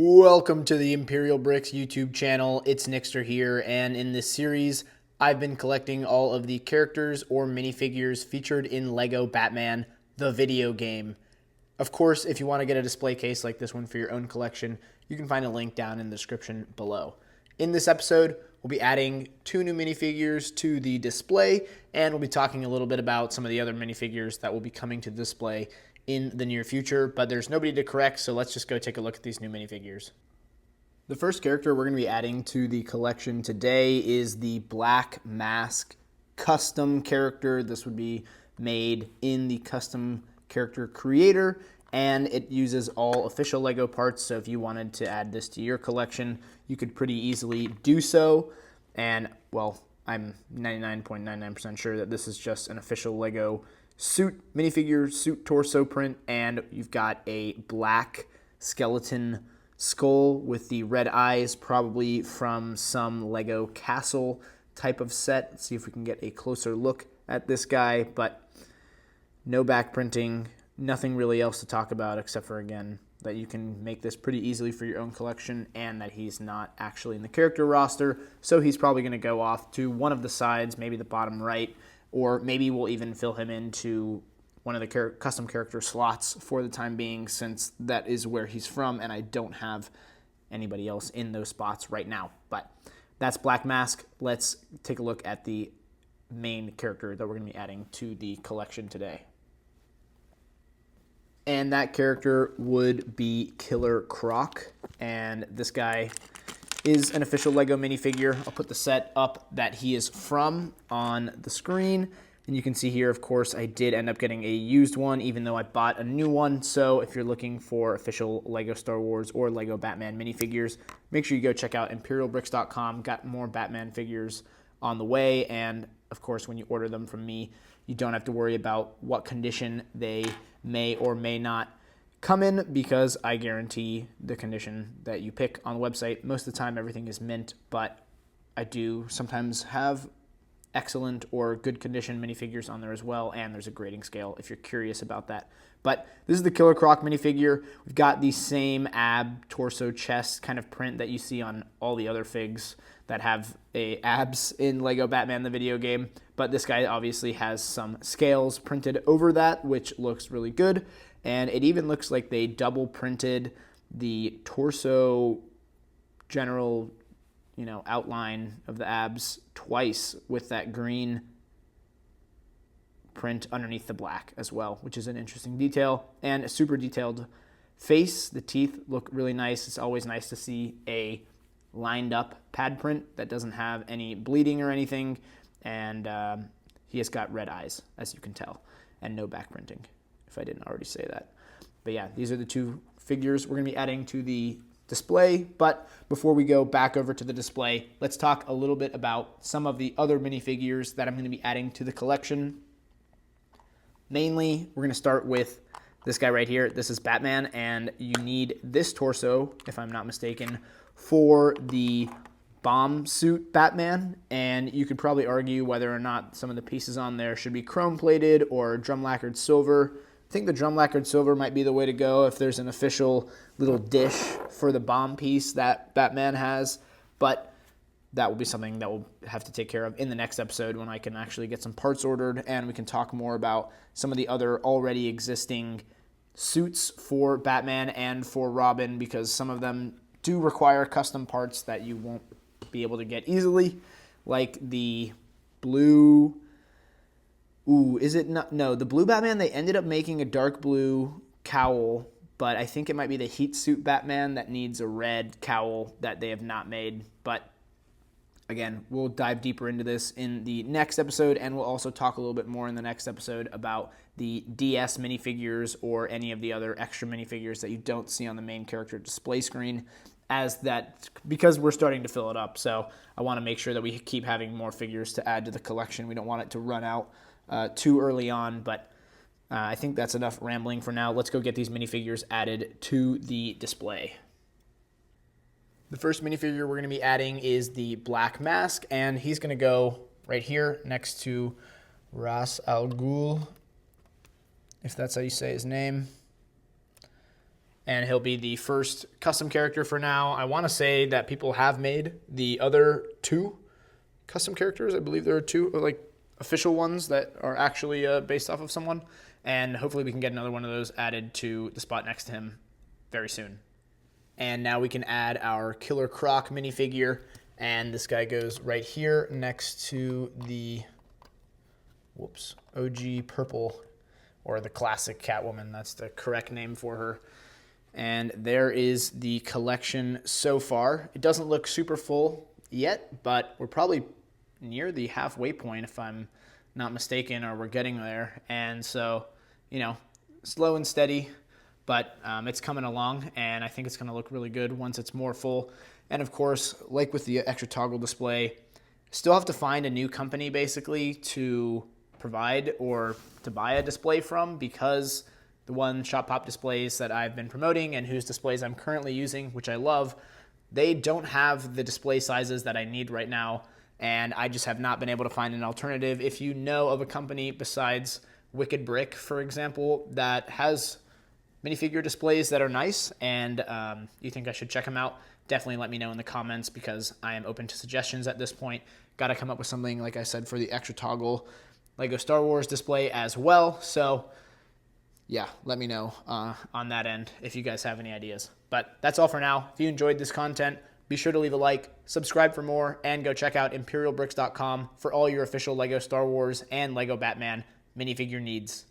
Welcome to the Imperial Brickz YouTube channel. It's Nixter here, and in this series, I've been collecting all of the characters or minifigures featured in LEGO Batman, the video game. Of course, if you want to get a display case like this one for your own collection, you can find a link down in the description below. In this episode, we'll be adding 2 new minifigures to the display, and we'll be talking a little bit about some of the other minifigures that will be coming to the display in the near future, but there's nobody to correct, so let's just go take a look at these new minifigures. The first character we're going to be adding to the collection today is the Black Mask custom character. This would be made in the custom character creator, and it uses all official LEGO parts, so if you wanted to add this to your collection, you could pretty easily do so. And, well, I'm 99.99% sure that this is just an official LEGO suit minifigure, suit torso print, and you've got a black skeleton skull with the red eyes, probably from some LEGO castle type of set. Let's see if we can get a closer look at this guy, but no back printing, nothing really else to talk about except for, again, that you can make this pretty easily for your own collection and that he's not actually in the character roster, so he's probably going to go off to one of the sides, maybe the bottom right, or maybe we'll even fill him into one of the custom character slots for the time being, since that is where he's from and I don't have anybody else in those spots right now. But that's Black Mask. Let's take a look at the main character that we're going to be adding to the collection today. And that character would be Killer Croc, and this guy is an official LEGO minifigure. I'll put the set up that he is from on the screen. And you can see here, of course, I did end up getting a used one, even though I bought a new one. So if you're looking for official LEGO Star Wars or LEGO Batman minifigures, make sure you go check out ImperialBrickz.com. Got more Batman figures on the way. And, of course, when you order them from me, you don't have to worry about what condition they may or may not come in, because I guarantee the condition that you pick on the website. Most of the time everything is mint, but I do sometimes have excellent or good condition minifigures on there as well, and there's a grading scale if you're curious about that. But this is the Killer Croc minifigure. We've got the same ab, torso, chest kind of print that you see on all the other figs that have abs in LEGO Batman the video game, but this guy obviously has some scales printed over that, which looks really good. And it even looks like they double printed the torso general, outline of the abs twice with that green print underneath the black as well, which is an interesting detail. And a super detailed face. The teeth look really nice. It's always nice to see a lined up pad print that doesn't have any bleeding or anything. And he has got red eyes, as you can tell, and no back printing, if I didn't already say that. But yeah, these are the 2 figures we're going to be adding to the display. But before we go back over to the display, let's talk a little bit about some of the other minifigures that I'm going to be adding to the collection. Mainly, we're going to start with this guy right here. This is Batman, and you need this torso, if I'm not mistaken, for the bomb suit Batman, and you could probably argue whether or not some of the pieces on there should be chrome plated or drum lacquered silver. I think the drum lacquered silver might be the way to go if there's an official little dish for the bomb piece that Batman has, but that will be something that we'll have to take care of in the next episode when I can actually get some parts ordered, and we can talk more about some of the other already existing suits for Batman and for Robin, because some of them do require custom parts that you won't be able to get easily, like the blue. Is it not? No, the blue Batman, they ended up making a dark blue cowl, but I think it might be the heat suit Batman that needs a red cowl that they have not made. But again, we'll dive deeper into this in the next episode, and we'll also talk a little bit more in the next episode about the DS minifigures or any of the other extra minifigures that you don't see on the main character display screen, because we're starting to fill it up. So I want to make sure that we keep having more figures to add to the collection. We don't want it to run out too early on, but I think that's enough rambling for now. Let's go get these minifigures added to the display. The first minifigure we're going to be adding is the Black Mask, and he's going to go right here next to Ras Al Ghul, if that's how you say his name. and he'll be the first custom character for now. I want to say that people have made the other 2 custom characters. I believe there are 2 like official ones that are actually based off of someone, and hopefully we can get another one of those added to the spot next to him very soon. And now we can add our Killer Croc minifigure, and this guy goes right here next to the OG purple, or the classic Catwoman. That's the correct name for her. And there is the collection so far. It doesn't look super full yet, but we're probably near the halfway point if I'm not mistaken, or we're getting there. And so, you know, slow and steady, but it's coming along, and I think it's going to look really good once it's more full. And of course, like with the extra toggle display, still have to find a new company basically to provide or to buy a display from, because the one Shop Pop displays that I've been promoting and whose displays I'm currently using, which I love, they don't have the display sizes that I need right now, and I just have not been able to find an alternative. If you know of a company besides Wicked Brick, for example, that has minifigure displays that are nice and you think I should check them out, definitely let me know in the comments, because I am open to suggestions at this point. Got to come up with something, like I said, for the extra toggle LEGO Star Wars display as well. So yeah, let me know on that end if you guys have any ideas. But that's all for now. If you enjoyed this content, be sure to leave a like, subscribe for more, and go check out imperialbrickz.com for all your official LEGO Star Wars and LEGO Batman minifigure needs.